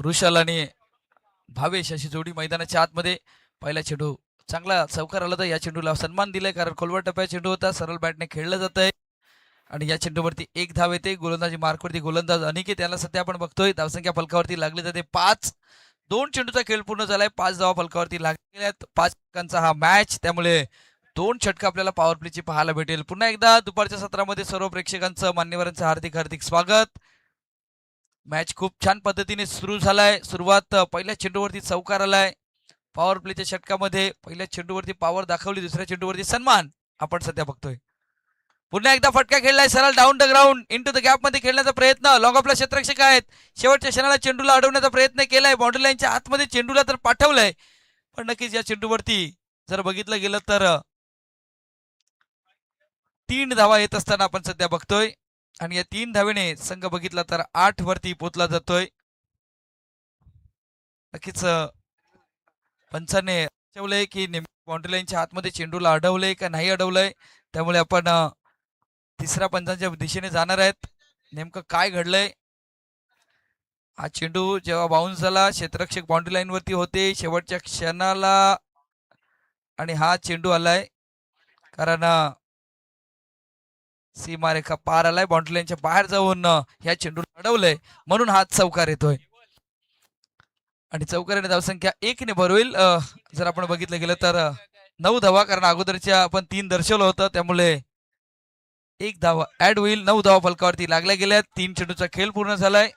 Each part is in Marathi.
ऋषाल आणि भावेश अशी जोडी मैदानाच्या आतमध्ये. पहिला चेंडू चांगला चौकार आला तर या चेंडूला सन्मान दिलाय, कारण खोलवर टप्प्या चेंडू होता, सरळ बॅटने खेळलं जात आहे. आणि या चेंडूवरती एक धाव येते. गोलंदाजी मार्कवरती गोलंदाज अनिकेत याला सध्या आपण बघतोय. धावसंख्या फलकावरती लागली जाते 5. 2 चेंडूचा खेळ पूर्ण झालाय. 5 धावा फलकावरती लागलेल्या 5 षटकांचा हा मॅच, त्यामुळे 2 षटक आपल्याला पॉवर प्लेची पाहायला भेटेल. पुन्हा एकदा दुपारच्या सत्रामध्ये सर्व प्रेक्षकांचं मान्यवरांचं हार्दिक हार्दिक स्वागत. मॅच खूप छान पद्धतीने सुरू झालाय. सुरुवात पहिल्या चेंडूवरती चौकार आलाय. पॉवर प्लेच्या षटकामध्ये पहिल्या चेंडूवरती पॉवर दाखवली, दुसऱ्या चेंडूवरती सन्मान आपण सध्या बघतोय. पुन्हा एकदा फटका खेळलाय सरळ down the ground into the gap मध्ये खेळण्याचा प्रयत्न. लॉंग ऑफला क्षेत्ररक्षक आहेत, शेवटच्या क्षणाला चेंडूला अडवण्याचा प्रयत्न केलाय. बाउंड्री लाईनच्या आतमध्ये चेंडूला तर पाठवलंय, पण नक्कीच या चेंडूवरती जर बघितलं गेलं तर 3 धावा येत असताना आपण सध्या बघतोय. आणि या 3 धावेने संघ बघितला तर 8 वरती पोहोचला जातोय. नक्कीच पंचाने ठेवलंय की बाउंड्री लाईनच्या आतमध्ये चेंडूला अडवलंय का नाही अडवलंय, त्यामुळे आपण तिसऱ्या पंचांच्या दिशेने जाणार आहेत. नेमकं काय घडलंय. हा चेंडू जेव्हा बाउन्स झाला, क्षेत्ररक्षक बाउंड्री लाईन वरती होते शेवटच्या क्षणाला, आणि हा चेंडू आलाय कारण सीमारेखा पार आलाय. बाउंड्री लाईनच्या बाहेर जाऊन ह्या चेंडूला अडवलंय, म्हणून हा चौकार येतोय. आणि चौकाराने धावसंख्या 1 ने भर होईल. जर आपण बघितलं गेलं तर 9 धावा, कारण अगोदरच्या आपण 3 दर्शवलं होतं, त्यामुळे 1 धावा ऍड होईल. 9 धावा फलकावरती लागल्या गेल्या. 3 चेंडूचा खेळ पूर्ण झालाय.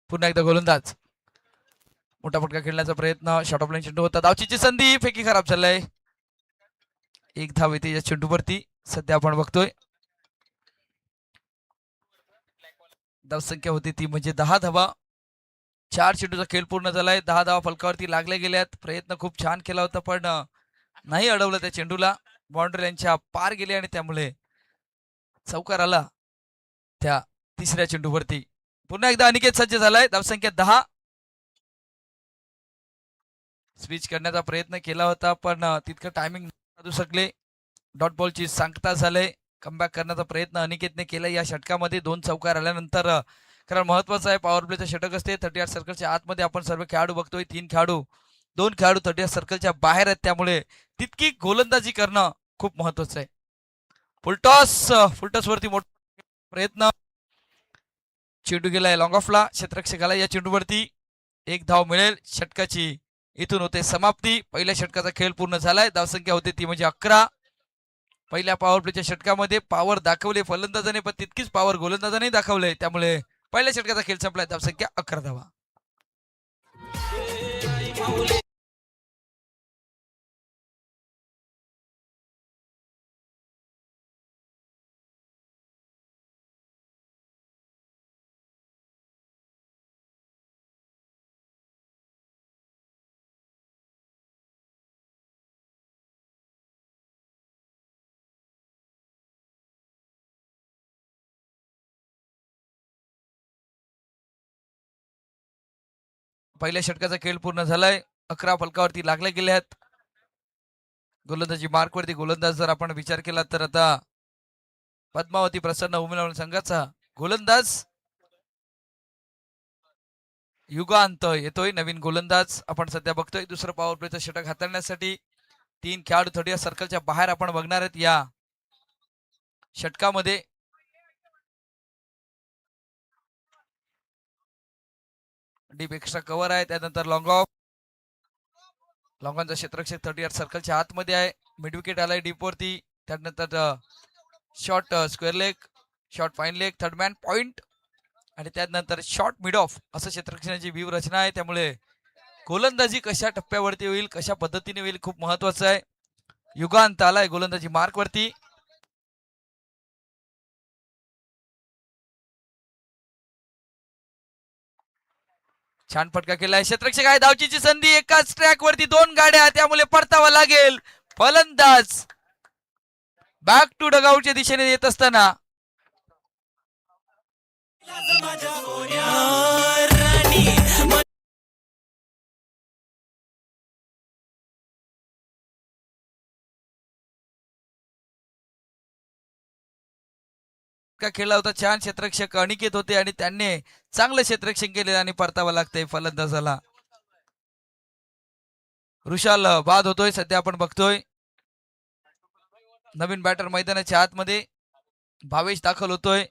पुन्हा एकदा गोलंदाज मोठा फटका खेळण्याचा प्रयत्न. शॉर्ट ऑफ लाईन चेंडू होता, धावचीची संधी, फेकी खराब झालाय. 1 धाव येते या चेंडूवरती सध्या आपण बघतोय. धावसंख्या होती ती म्हणजे 10 धावा. 4 चेंडूचा खेळ पूर्ण झालाय. 10 धावा फलकावरती लागल्या गेल्यात. प्रयत्न खूप छान केला होता, पण नाही अडवलं त्या चेंडूला. बाउंड्री लाईनच्या पार गेले आणि त्यामुळे चौकार आला त्या तिसऱ्या चेंडूवरती. पुन्हा एकदा अनिकेत सज्ज झालाय. धावसंख्या 10. स्विच करण्याचा प्रयत्न केला होता, पण तितकं टायमिंग साधू शकले. डॉट बॉलची सांगता झाले. कमबॅक करण्याचा प्रयत्न अनिकेतने केला या षटकामध्ये 2 चौकार आल्यानंतर. कारण महत्वाचं आहे, पॉवर प्लेचं षटक असते. 38 सर्कलच्या आतमध्ये आपण सर्व खेळाडू बघतोय. 3 खेळाडू, 2 खेळाडू 38 सर्कलच्या बाहेर आहेत, त्यामुळे तितकी गोलंदाजी करणं खूप महत्वाचं आहे. फुलटॉस वरती मोठा प्रयत्न. चेंडू गेलाय लॉंग ऑफला. क्षेत्ररक्षकाला या चेंडूवरती 1 धाव मिळेल. षटकाची इथून होते समाप्ती. पहिल्या षटकाचा खेळ पूर्ण झालाय. धावसंख्या होते ती म्हणजे 11. पहिल्या पॉवर प्लेच्या षटकामध्ये पॉवर दाखवले फलंदाजाने, पण तितकीच पॉवर गोलंदाजाने दाखवले, त्यामुळे पहिल्या षटकाचा खेळ संपलाय. धावसंख्या 11 धावा. पहिल्या षटकाचा खेळ पूर्ण झालाय. 11 फलकावरती लागल्या गेल्यात. गोलंदाजी मार्कवरती गोलंदाज जर आपण विचार केला तर आता पद्मावती प्रसन्न उमेदवार संघाचा गोलंदाज युगांत येतोय. नवीन गोलंदाज आपण सध्या बघतोय. दुसरं पॉवर प्लेचं षटक हाताळण्यासाठी 3 खेळाडू 38 सर्कलच्या बाहेर आपण बघणार आहेत या षटकामध्ये. डीप एक्स्ट्रा कव्हर आहे, त्यानंतर लॉंग ऑफ. लॉंगॉनचा क्षेत्ररक्षक 38 सर्कलच्या आतमध्ये आहे. मिड विकेट आलाय डीप वरती. त्यानंतर short square leg, short fine leg, third man point, आणि त्यानंतर शॉर्ट मिड ऑफ असं क्षेत्ररक्षणाची व्यूह रचना आहे. त्यामुळे गोलंदाजी कशा टप्प्यावरती होईल, कशा पद्धतीने होईल, खूप महत्वाचं आहे. युगांत आलाय गोलंदाजी मार्क वरती. छान फटका केलाय. क्षेत्ररक्षक आहे, धावचीची संधी, एकाच ट्रॅक वरती 2 गाड्या, त्यामुळे परतावा लागेल. फलंदाज बॅक टू डगआउटच्या दिशेने येत असताना का खेळला होता. छान क्षेत्ररक्षक अनिकेत होते आणि त्यांनी चांगलं क्षेत्ररक्षण केले आणि परतावा लागतंय फलंदाजाला. ऋषाल बाद होतोय सध्या आपण बघतोय. नवीन बॅटर मैदानाच्या आतमध्ये भावेश दाखल होतोय.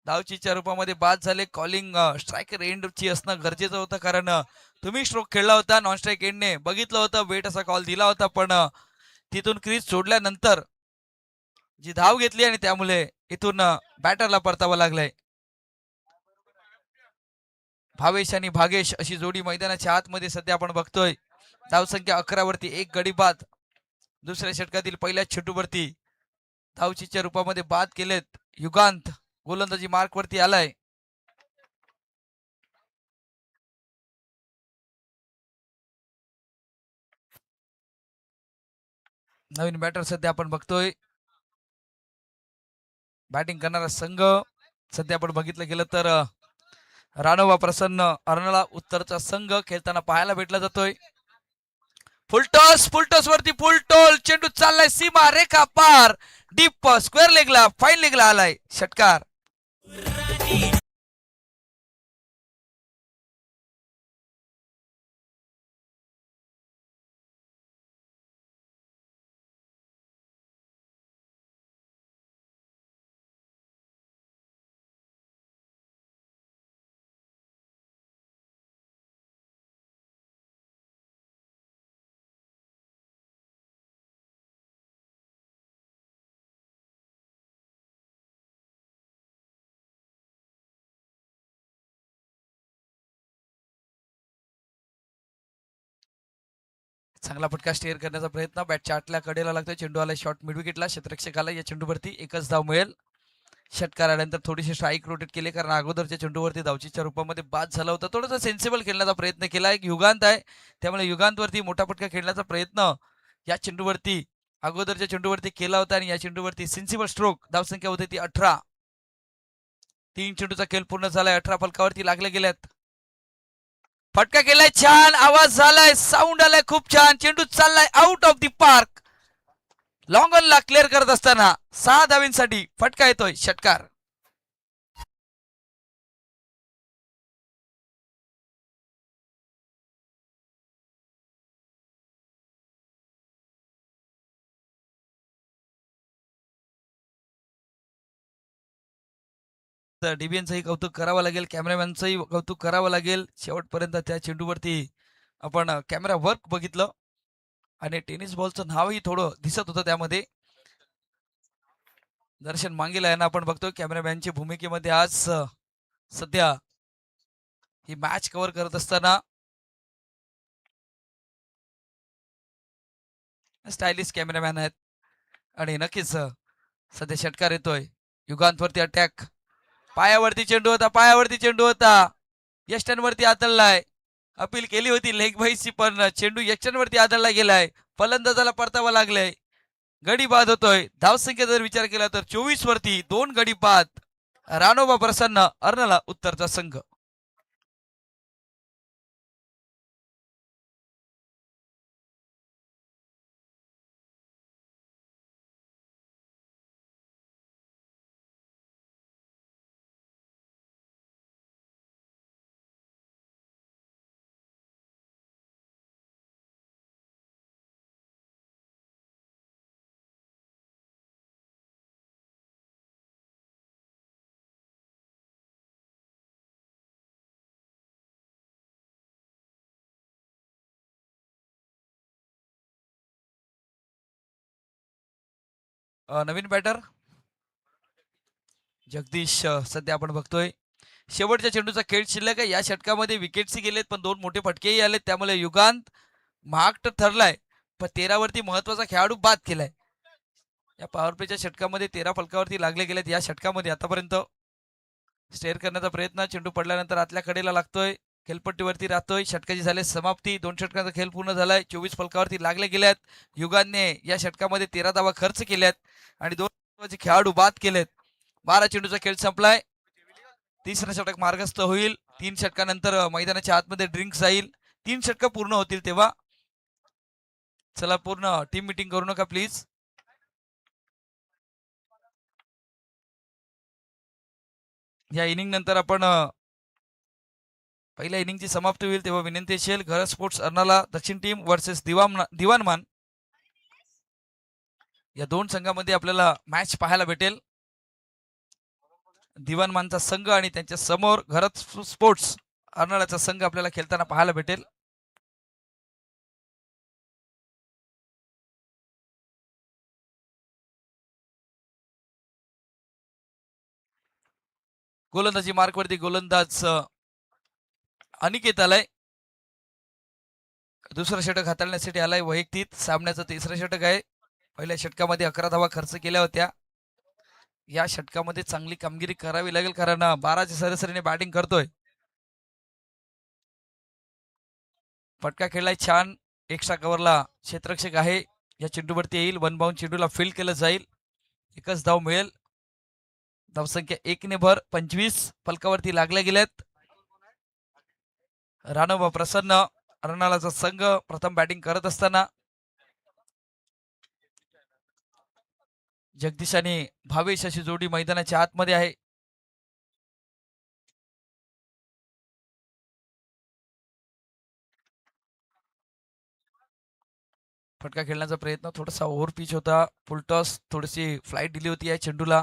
धावचीच्या रूपामध्ये बाद झाले. कॉलिंग स्ट्रायकर एंडची असणं गरजेचं होतं कारण तुम्ही स्ट्रोक खेळला होता. नॉन स्ट्राईक एंडने बघितलं होतं, वेट असा कॉल दिला होता, पण तिथून क्रीज सोडल्यानंतर जी धाव घेतली आणि त्यामुळे इथून बॅटरला परतावा लागलाय. भावेश आणि भागेश अशी जोडी मैदानाच्या आतमध्ये सध्या आपण बघतोय. धावसंख्या 11 वरती एक गडी बाद. दुसऱ्या षटकातील पहिल्या चेंडूवरती धावचीच्या रूपामध्ये बाद केलेत. युगांत गोलंदाजी मार्क वरती आलाय. नवीन बॅटर सध्या आपण बघतोय. बॅटिंग करणारा संघ सध्या आपण बघितलं गेलं तर राणोबा प्रसन्न अर्नळा उत्तरचा संघ खेळताना पाहायला भेटला जातोय. फुलटॉस वरती फुलटोल चेंडू चाललाय सीमा रेखा पार. डीप स्क्वेअर लेगला फाईन लेगला आलाय षटकार. चांगला फटका स्टेअर करण्याचा प्रयत्न. बॅटच्या आतल्या कडेला लागतोय. चेंडू आला शॉर्ट मिड विकेटला. क्षेत्ररक्षकाला या चेंडूवरती एकच धाव मिळेल. षटकार आल्यानंतर थोडीशी स्ट्राईक रोटेट केले कारण अगोदरच्या चेंडूवरती धावचीच्या रूपामध्ये बाद झाला होता. थोडासा सेन्सिबल खेळण्याचा प्रयत्न केला. एक युगांत आहे त्यामुळे युगांतवरती मोठा फटका खेळण्याचा प्रयत्न या चेंडूवरती अगोदरच्या चेंडूवरती केला होता आणि या चेंडूवरती सेन्सिबल स्ट्रोक. धावसंख्या होती ती 18. 3 चेंडूचा खेळ पूर्ण झालाय. 18 फलकावरती लागले गेल्यात. फटका केलाय. छान आवाज झालाय, साऊंड आलाय खूप छान. चेंडू चाललाय out of the park. Long ऑनला क्लिअर करत असताना 6 धावींसाठी फटका येतोय. षटकार. डीबीएनचंही कौतुक करावं लागेल, कॅमेरामॅनचंही कौतुक करावं लागेल. शेवटपर्यंत त्या चेंडूवरती आपण कॅमेरा वर्क बघितलं आणि टेनिस बॉलचं नावही थोडं दिसत होतं त्यामध्ये. दर्शन मांगेला यांना आपण बघतो कॅमेरामॅनच्या भूमिकेमध्ये आज सध्या ही मॅच कव्हर करत असताना. स्टायलिश कॅमेरामॅन आहेत आणि नक्कीच सध्या षटकार येतोय. युगांतवरती अटॅक. पायावरती चेंडू होता, पायावरती चेंडू होता. यष्टांवरती आदळलाय. अपील केली होती लेग बाईची पण चेंडू यष्टांवरती आदळला गेलाय. फलंदाजाला परतावा लागलाय. गडी बाद होतोय. धावसंख्या जर विचार केला तर 24 वरती 2 गडी बाद. राणोबा प्रसन्न अर्नला उत्तरचा संघ. नवीन बॅटर जगदीश सध्या आपण बघतोय. शेवटच्या चेंडूचा खेळ शिल्लक आहे. या षटकामध्ये विकेट्सही गेलेत पण 2 मोठे फटकेही आलेत. त्यामुळे युगांत महाग तर ठरलाय पण 13 वरती महत्वाचा खेळाडू बाद केलाय. या पॉवर प्लेच्या षटकामध्ये 13 फलकावरती लागले गेलेत. या षटकामध्ये आतापर्यंत स्टेअर करण्याचा प्रयत्न. चेंडू पडल्यानंतर आतल्या कडेला लागतोय. खेळपट्टीवरती राहतोय. षटकाची झाले समाप्ती. 2 षटकांचा खेळ पूर्ण झालाय. 24 फलकावरती लागले गेल्यात. युगांतने या षटकामध्ये 13 धावा खर्च केल्यात आणि 2 खेळाडू बाद केलेत. 12 चेंडूचा खेळ संपलाय. तिसरा षटक मार्गस्थ होईल. 3 षटकानंतर मैदानाच्या आतमध्ये ड्रिंक जाईल. 3 षटक पूर्ण होतील तेव्हा. चला पूर्ण टीम मीटिंग करू नका प्लीज. या इनिंग नंतर आपण पहिल्या इनिंगची समाप्ती होईल तेव्हा विनंती असेल घर स्पोर्ट्स अर्नाला दक्षिण टीम वर्सेस दिवानमान या दोन संघामध्ये आपल्याला मॅच पाहायला भेटेल. दिवानमानचा संघ आणि त्यांच्या समोर घरत स्पोर्ट्स अर्नाळाचा संघ आपल्याला खेळताना पाहायला भेटेल. गोलंदाजी मार्कवरती गोलंदाज अनिकेत आलाय. दुसरं षटक हाताळण्यासाठी आलाय. वैयक्तिक सामन्याचं तिसरं षटक आहे. पहिल्या षटकामध्ये 11 धावा खर्च केल्या होत्या. या षटकामध्ये चांगली कामगिरी करावी लागेल कारण 12च्या सरासरीने बॅटिंग करतोय. फटका खेळलाय छान. एक्स्ट्रा कव्हरला क्षेत्ररक्षक आहे. या चेंडूवरती येईल. वन बाउंड चेंडूला फील्ड केलं जाईल. एकच धाव मिळेल. धावसंख्या 1 ने भर 25 फलकावरती लागल्या गेल्यात. राणोबा प्रसन्न अर्नाळाचा संघ प्रथम बॅटिंग करत असताना जगदीश आणि भावेश अशी जोडी मैदानाच्या आतमध्ये आहे. फटका खेळण्याचा प्रयत्न थोडासा ओव्हर पिच होता. फुलटॉस थोडीशी फ्लाईट दिली होती या चेंडूला.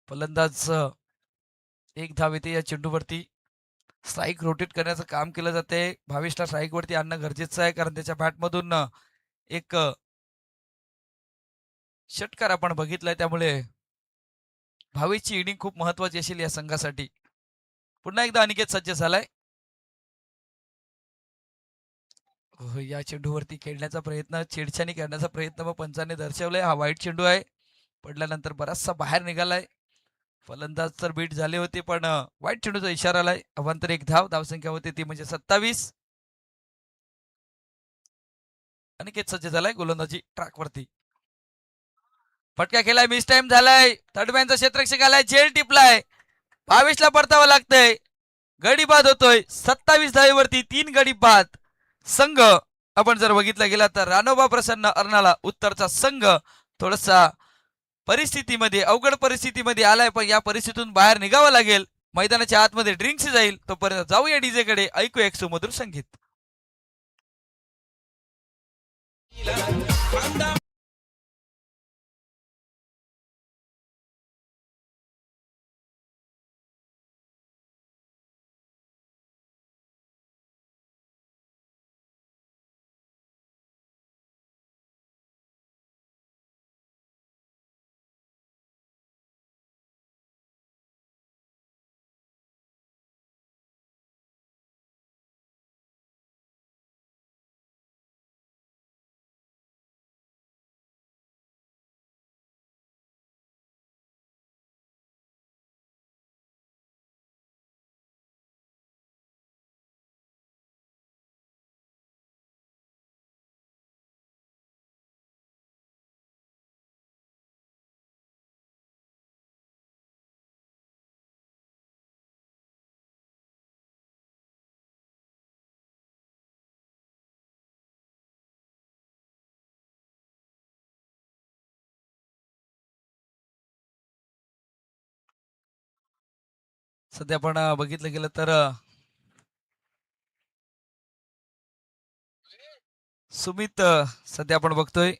फलंदाज एक धाव येते या चेंडूवरती. स्ट्राईक रोटेट करण्याचं काम केलं जाते. भावेशला स्ट्राईक वरती आणणं गरजेचं आहे कारण त्याच्या बॅटमधून एक षटकार आपण बघितलाय त्यामुळे भावेशची इनिंग खूप महत्वाची असेल या संघासाठी. पुन्हा एकदा अनिकेत सज्ज झालाय. या चेंडूवरती खेळण्याचा प्रयत्न छेडछाणी करण्याचा प्रयत्न मग पंचाने दर्शवलाय. हा वाईट चेंडू आहे. पडल्यानंतर बराचसा बाहेर निघालाय. फलंदाज तर बीट झाले होते पण वाईट चेंडूचा इशारा आलाय. अवांतर एक धाव. धावसंख्या होती ती म्हणजे 27. अनिकेत सज्ज झालाय गोलंदाजी ट्रॅकवरती. फटका केलाय. मिस टाइम झालाय. थर्ड मॅनचा क्षेत्ररक्षक आलाय. झेल टिपलाय. 22ला परतावं लागतंय. गडी बाद होतोय. 27 धावेवरती 3 गडी बाद. संघ आपण जर बघितला गेला तर राणोबा प्रसन्न अर्नाळा उत्तरचा संघ थोडासा परिस्थितीमध्ये अवघड परिस्थितीमध्ये आलाय पण या परिस्थितीतून बाहेर निघावं लागेल. मैदानाच्या आतमध्ये ड्रिंक्स जाईल तोपर्यंत जाऊया डीजे कडे. ऐकूया एक सुमधुर संगीत. सध्या आपण बघितलं गेलं तर सुमित सध्या आपण बघतोय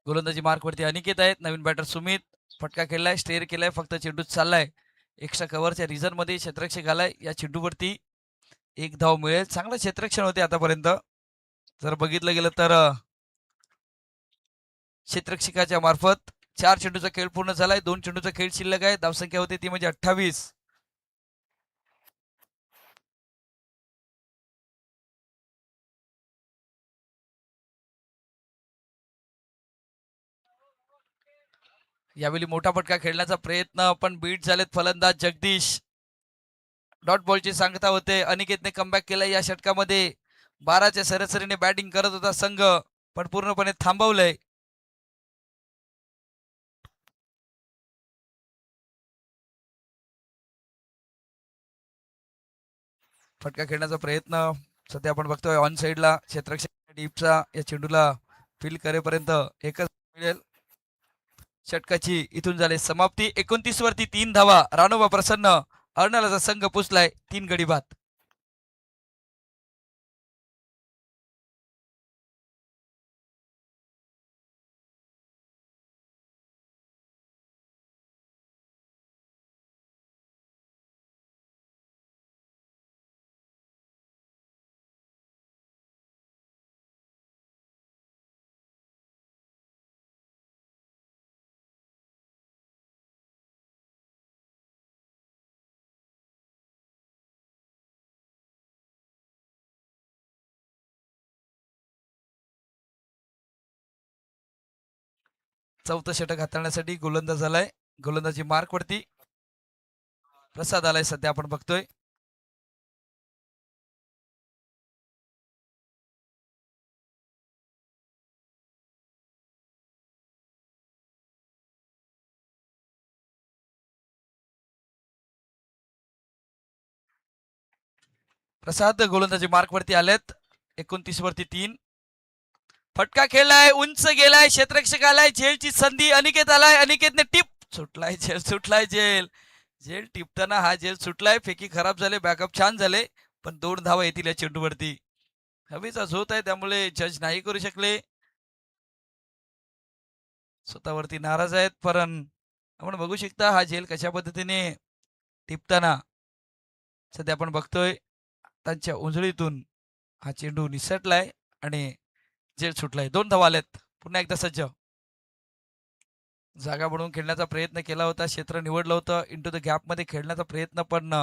गोलंदाजी मार्कवरती अनिकेत आहेत. नवीन बॅटर सुमित. फटका खेळलाय. स्टेअर केलाय. फक्त चेंडू चाललाय. एक्स्ट्रा कव्हरच्या रिझन मध्ये क्षेत्ररक्षक आलाय. या चेंडूवरती एक धाव मिळेल. चांगलं क्षेत्ररक्षण होते आतापर्यंत. जर बघितलं गेलं तर क्षेत्ररक्षकाच्या मार्फत 4 चेंडूचा खेळ पूर्ण झालाय. 2 चेंडूचा खेळ शिल्लक आहे. धावसंख्या होती ती म्हणजे 28. यावेळी मोठा फटका खेळण्याचा प्रयत्न पण बीट झालेत फलंदाज जगदीश. डॉट बॉलची सांगता होते. अनिकेतने कमबॅक केला या षटकामध्ये. 12च्या सरासरीने बॅटिंग करत होता संघ पण पूर्णपणे थांबवलंय. फटका खेळण्याचा प्रयत्न सध्या आपण बघतोय ऑन साइडला क्षेत्ररक्षक डीपचा या चेंडूला फील करेपर्यंत एकच मिळेल. षटकाची इथून झाले समाप्ती. 29 वरती 3 धावा. रानोबा प्रसन्न अर्नलाचा संघ पुसलाय 3 गडी बाद. चौथं षटक हाताळण्यासाठी गोलंदाज झालाय. गोलंदाजी मार्क वरती प्रसाद आलाय सध्या आपण बघतोय. प्रसाद गोलंदाजी मार्क वरती आलेत. 29 वरती 3. फटका खेळलाय, उंच गेलाय, क्षेत्ररक्षक आलाय, झेलची संधी. अनिकेत आलाय, अनिकेतने टिप सुटलाय, झेल सुटलाय. झेल झेल टिपताना हा झेल सुटलाय. फेकी खराब झाले, बॅकअप छान झाले, पण 2 धावा येतील या चेंडूवरती. हवेचा झोत आहे त्यामुळे जज नाही करू शकले. स्वतःवरती नाराज आहेत, पण आपण बघू शकता हा झेल कशा पद्धतीने टिपताना सध्या आपण बघतोय. त्यांच्या उंजळीतून हा चेंडू निसटलाय आणि झेल सुटलाय. 2 धावा आल्यात. पुन्हा एकदा सज्ज. जागा बनवून खेळण्याचा प्रयत्न केला होता, क्षेत्र निवडलं होतं, इंटू द गॅप मध्ये खेळण्याचा प्रयत्न, पण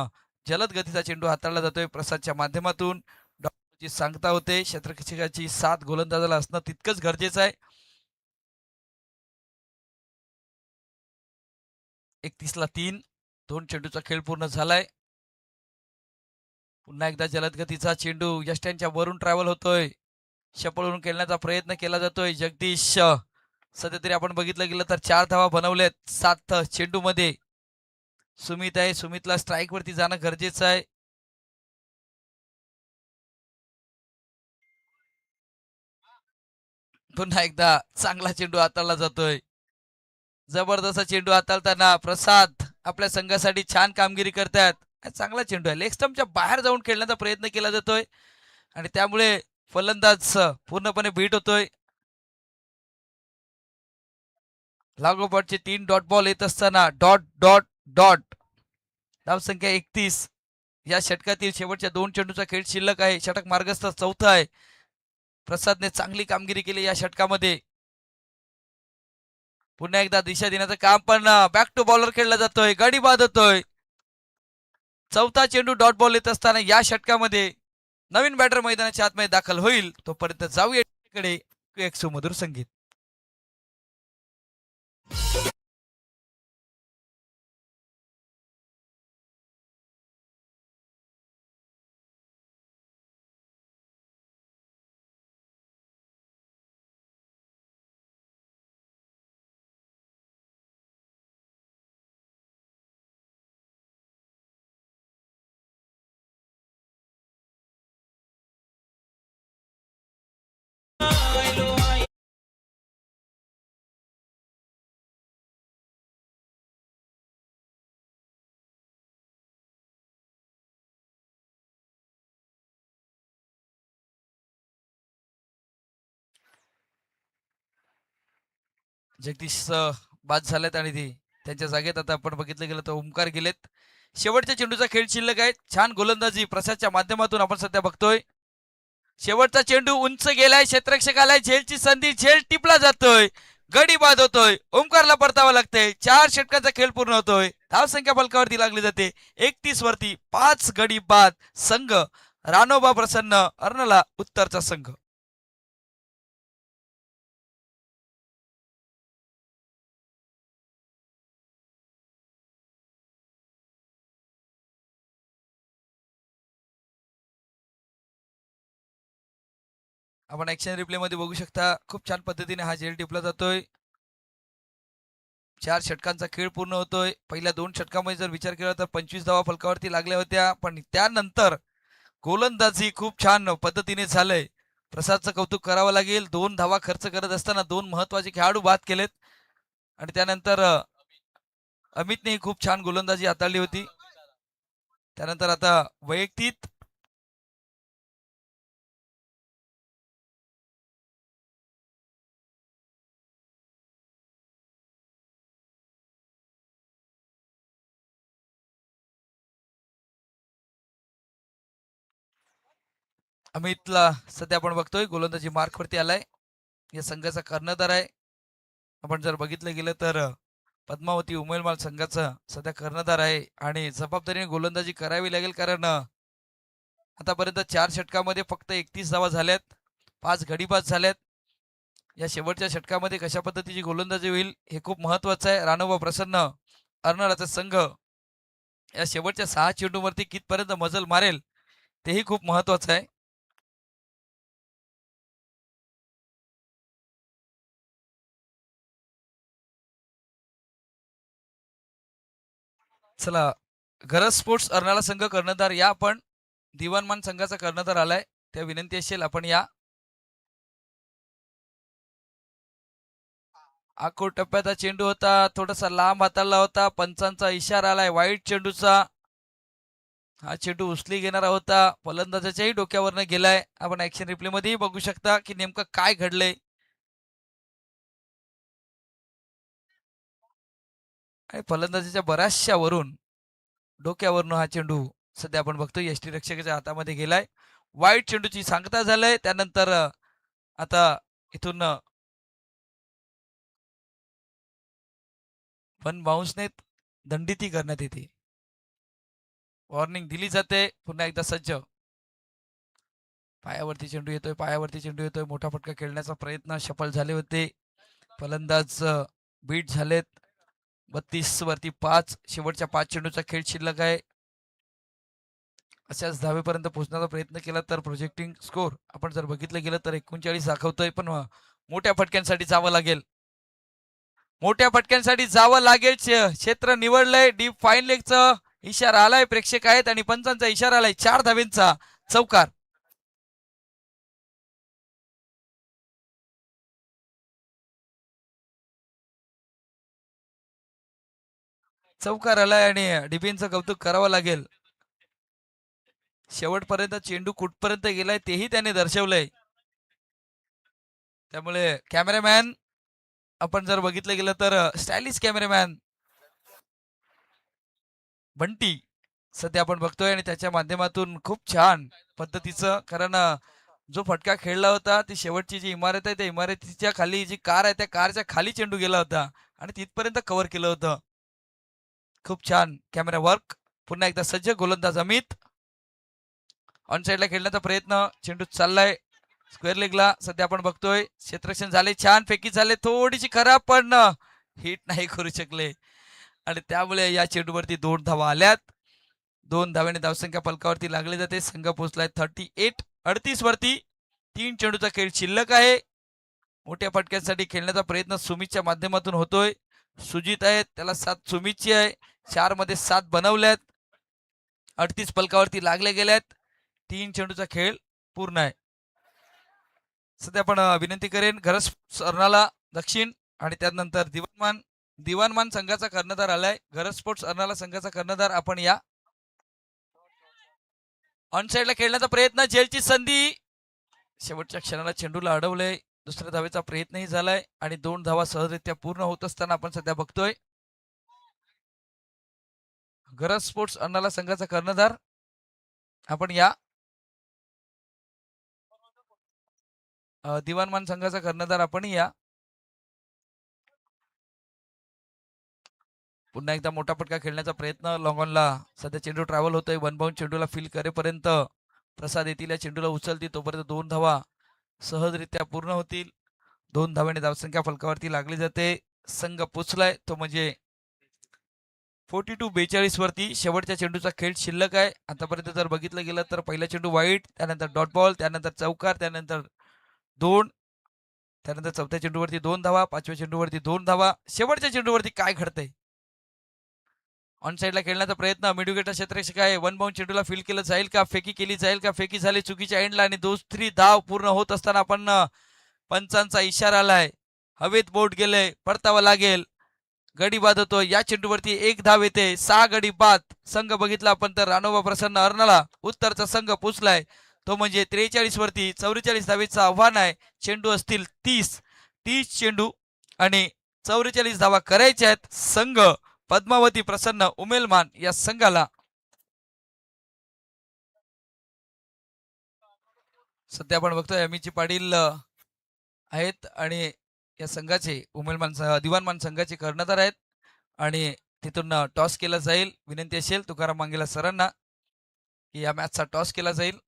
जलद गतीचा चेंडू हाताळला जातोय प्रसादच्या माध्यमातून. डॉक्टरची सांगता होते, क्षेत्ररक्षकाची साथ गोलंदाजाला असणं तितकंच गरजेचं आहे. 31 ला 3. 2 चेंडूचा खेळ पूर्ण झालाय. पुन्हा एकदा जलद गतीचा चेंडू यष्ट्यांच्या वरून ट्रॅव्हल होतोय. शपळून खेळण्याचा प्रयत्न केला जातोय. जगदीश सध्या तरी आपण बघितलं गेलं तर 4 धावा बनवल्यात 7 चेंडू मध्ये. सुमित आहे, सुमितला स्ट्राईक वरती जाणं गरजेचं आहे. पुन्हा एकदा चांगला चेंडू हाताळला जातोय. जबरदस्त चेंडू हाताळताना प्रसाद आपल्या संघासाठी छान कामगिरी करतात. चांगला चेंडू आहे, लेग स्टंपच्या बाहेर जाऊन खेळण्याचा प्रयत्न केला जातोय आणि त्यामुळे फलंदाज पूर्णपणे बीट होतोय. लागोपाठचे 3 डॉट बॉल येत असताना डॉट डॉट डॉट. धावसंख्या 31. या षटकातील शेवटच्या 2 चेंडूचा खेळ शिल्लक आहे. षटक मार्गस्थ चौथा आहे. प्रसादने चांगली कामगिरी केली या षटकामध्ये. पुन्हा एकदा दिशा देण्याचं काम, पण बॅक टू बॉलर खेळला जातोय, गडी बाद होतोय. चौथा चेंडू डॉट बॉल येत असताना या षटकामध्ये नवीन बॅटर मैदानाच्या आतमध्ये दाखल होईल. तोपर्यंत जाऊया कडे एक सुमधुर संगीत. जगदीश बाद झालेत आणि त्यांच्या जागेत आता आपण बघितलं गेलं तर ओमकार गेलेत. शेवटच्या चेंडूचा खेळ शिल्लक आहे. छान गोलंदाजी प्रसादच्या माध्यमातून आपण सध्या बघतोय. शेवटचा चेंडू उंच गेलाय, क्षेत्ररक्षक आलाय, झेलची संधी, झेल टिपला जातोय, गडी बाद होतोय. ओमकारला परतावा लागतंय. 4 षटकांचा खेळ पूर्ण होतोय. धावसंख्या फलकावरती लागली जाते 31 वरती 5 गडी बाद. संघ रानोबा प्रसन्न अर्नला उत्तरचा संघ. आपण ऍक्शन रिप्ले मध्ये बघू शकता, खूप छान पद्धतीने हा झेल टिपला जातोय. 4 षटकांचा खेळ पूर्ण होतोय. पहिल्या 2 षटकामध्ये जर विचार केला तर 25 धावा फलकावरती लागल्या होत्या, पण त्यानंतर गोलंदाजी खूप छान पद्धतीने झालंय. प्रसादचं कौतुक करावं लागेल. 2 धावा खर्च करत असताना 2 महत्वाचे खेळाडू बाद केलेत. आणि त्यानंतर अमितने खूप छान गोलंदाजी हाताळली होती. त्यानंतर आता वैयक्तिक अमितला सध्या आपण बघतोय गोलंदाजी मार्कवरती आलाय. या संघाचा कर्णधार आहे. आपण जर बघितलं गेलं तर पद्मावती उमेलमाल संघाचा सध्या कर्णधार आहे आणि जबाबदारीने गोलंदाजी करावी लागेल, कारण आतापर्यंत 4 षटकामध्ये फक्त 31 धावा झाल्यात, 5 गडीबाज झाल्यात. या शेवटच्या षटकामध्ये कशा पद्धतीची गोलंदाजी होईल हे खूप महत्वाचं आहे. राणोबा प्रसन्न अर्नाळाचा संघ या शेवटच्या 6 चेंडूवरती कितपर्यंत मजल मारेल तेही खूप महत्वाचं आहे. चला, गरज स्पोर्ट्स अर्नाळा संघ कर्णधार या. आपण दिवाणमान संघाचा कर्णधार आलाय, त्या विनंती असेल आपण या. आखो टप्प्याचा चेंडू होता, थोडासा लांब हाताळला होता, पंचांचा इशारा आलाय वाईट चेंडूचा. हा चेंडू उचली घेणारा होता, फलंदाजाच्याही डोक्यावरनं गेलाय. आपण ऍक्शन रिप्ले मध्येही बघू शकता की नेमकं काय घडलंय. आणि फलंदाजाच्या बऱ्याचशा वरून डोक्यावरून हा चेंडू सध्या आपण बघतोय यष्टी रक्षकाच्या हातामध्ये गेलाय. वाईट चेंडूची सांगता झालंय. त्यानंतर आता इथून वन बाउन्सने दंडिती करण्यात येते. वॉर्निंग दिली जाते. पुन्हा एकदा सज्ज. पायावरती चेंडू येतोय, पायावरती चेंडू येतोय. मोठा फटका खेळण्याचा प्रयत्न सफल झाले होते. फलंदाज बीट झालेत. 32 वरती 5. शेवटच्या 5 चेंडूचा खेळ शिल्लक आहे. अशाच धावेपर्यंत पोहोचण्याचा प्रयत्न केला तर प्रोजेक्टिंग स्कोर आपण जर बघितलं गेलं तर 39 दाखवतोय. पण मोठ्या फटक्यांसाठी जावं लागेल. मोठ्या फटक्यांसाठी जावं लागेल. क्षेत्र निवडलंय. डीप फाईन लेगचा इशारा आलाय. प्रेक्षक आहेत आणि पंचांचा इशारा आलाय. 4 धावेंचा चौकार. चौकार आलाय आणि डिफेन्सचं कौतुक करावं लागेल. शेवटपर्यंत चेंडू कुठपर्यंत गेलाय तेही त्याने दर्शवलंय. त्यामुळे कॅमेरामॅन आपण जर बघितलं गेलं तर स्टायलिश कॅमेरामॅन बंटी सध्या आपण बघतोय आणि त्याच्या माध्यमातून खूप छान पद्धतीचं, कारण जो फटका खेळला होता ती शेवटची जी इमारत आहे त्या इमारतीच्या खाली जी कार आहे त्या कारच्या खाली चेंडू गेला होता आणि तिथपर्यंत कव्हर केलं होतं. खूप छान कॅमेरा वर्क. पुन्हा एकदा सज्ज गोलंदाज अमित. ऑन साईडला खेळण्याचा प्रयत्न. चेंडू चाललाय स्क्वेअर लेगला. सध्या आपण बघतोय क्षेत्ररक्षण झाले, छान फेकी झाले, थोडीशी खराब पण हिट नाही करू शकले आणि त्यामुळे या चेंडूवरती 2 धावा आल्यात. 2 धाव्याने धावसंख्या फलकावरती लागली जाते. संघ पोहोचलाय 38 वरती. 3 चेंडूचा खेळ शिल्लक आहे. मोठ्या फटक्यांसाठी खेळण्याचा प्रयत्न सुमितच्या माध्यमातून होतोय. सुजित आहे, त्याला 7 सुमितची आहे. 4 मध्ये 7 बनवल्यात. 38 फलकावरती लागले गेल्यात. 3 चेंडूचा खेळ पूर्ण आहे. सध्या आपण विनंती करेन गरज अर्नाला दक्षिण आणि त्यानंतर दिवाणमान संघाचा कर्णधार आलाय. गरज स्पोर्ट्स अर्नाला संघाचा कर्णधार आपण या. ऑन साईडला खेळण्याचा प्रयत्न, जेलची संधी. शेवटच्या क्षणाला चेंडूला अडवलंय. दुसऱ्या धावेचा प्रयत्नही झालाय आणि 2 धावा सहजरित्या पूर्ण होत असताना आपण सध्या बघतोय गरज स्पोर्ट्स अर्नाला संघाचा कर्णधार आपण या. दिवाणमान संघाचा कर्णधार आपण या. पुन्हा एकदा मोठा फटका खेळण्याचा प्रयत्न. लॉंग ऑनला सध्या चेंडू ट्रॅव्हल होतोय. वन बाउंड चेंडूला फील करेपर्यंत प्रसाद येतील. या चेंडूला उचलतील तोपर्यंत 2 धावा सहजरित्या पूर्ण होतील. 2 धाव्याने धावसंख्या फलकावरती लागली जाते. संघ पोचलाय तो म्हणजे 42-42 वरती. शेवटच्या चेंडूचा खेळ शिल्लक आहे. आतापर्यंत जर बघितलं गेलं तर पहिला चेंडू वाईट, त्यानंतर डॉट बॉल, त्यानंतर चौकार, त्यानंतर 2, त्यानंतर चौथ्या चेंडूवरती 2 धावा, 5व्या चेंडूवरती 2 धावा. शेवटच्या चेंडूवरती काय घडतंय? ऑन साईडला खेळण्याचा प्रयत्न. मिडविकेटचा क्षेत्ररक्षक आहे. वन बाउंड चेंडूला फील केलं जाईल का? फेकी केली जाईल का? फेकी झाली चुकीच्या एंडला आणि दुसरी धाव पूर्ण होत असताना आपण पंचांचा इशारा आलाय. हवेत बोट गेले, परतावा लागेल. गडी बाद होतो. या चेंडूवरती एक धाव येते. 6 गडी बाद. संघ बघितला आपण तर रानोबा प्रसन्न अर्नाला उत्तरचा संघ पोचलाय. तो म्हणजे 43 वरती 44 धावेचं आव्हान आहे. चेंडू असतील 30 चेंडू आणि 44 धावा करायच्या आहेत. संघ पद्मावती प्रसन्न उमेलमान या संघाला. सध्या आपण बघतोय अमितजी पाटील आहेत आणि या संघाचे उमेलमान दिवाणमान संघाचे कर्णधार आहेत आणि तिथून टॉस केला जाईल. विनंती असेल तुकाराम मांगेला सरांना की या मॅचचा टॉस केला जाईल.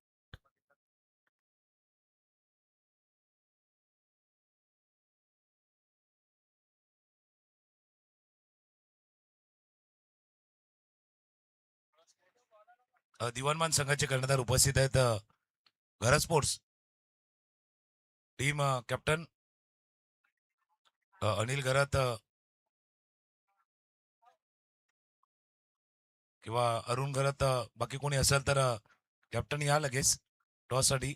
दिवाणमान संघाचे कर्णधार उपस्थित आहेत. घर स्पोर्ट्स टीम कॅप्टन अनिल घरात किंवा अरुण घरात बाकी कोणी असेल तर कॅप्टन या लगेच टॉस साठी.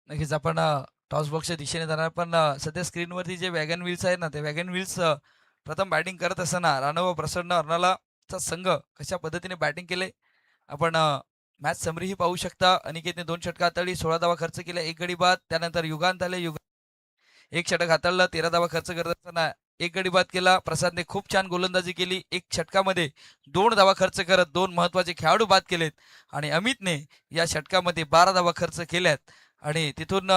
नक्कीच आपण टॉस बॉक्सच्या दिशेने जाणार पण सध्या स्क्रीनवरती जे वॅगन व्हील्स आहेत ना ते वॅगन व्हील्स प्रथम बॅटिंग करत असताना राणव प्रसन्न अर्नालाचा संघ कशा पद्धतीने बॅटिंग केले आपण मॅच समरीही पाहू शकता. अनिकेतने 2 षटक हाताळली, 16 धावा खर्च केल्या, 1 गडी बाद. त्यानंतर युगांत आले, एक षटक हाताळलं, 13 धावा खर्च करत असताना 1 गडी बाद केला. प्रसादने खूप छान गोलंदाजी केली, 1 षटकामध्ये 2 धावा खर्च करत 2 महत्वाचे खेळाडू बाद केलेत आणि अमितने या षटकामध्ये 12 धावा खर्च केल्यात आणि तिथून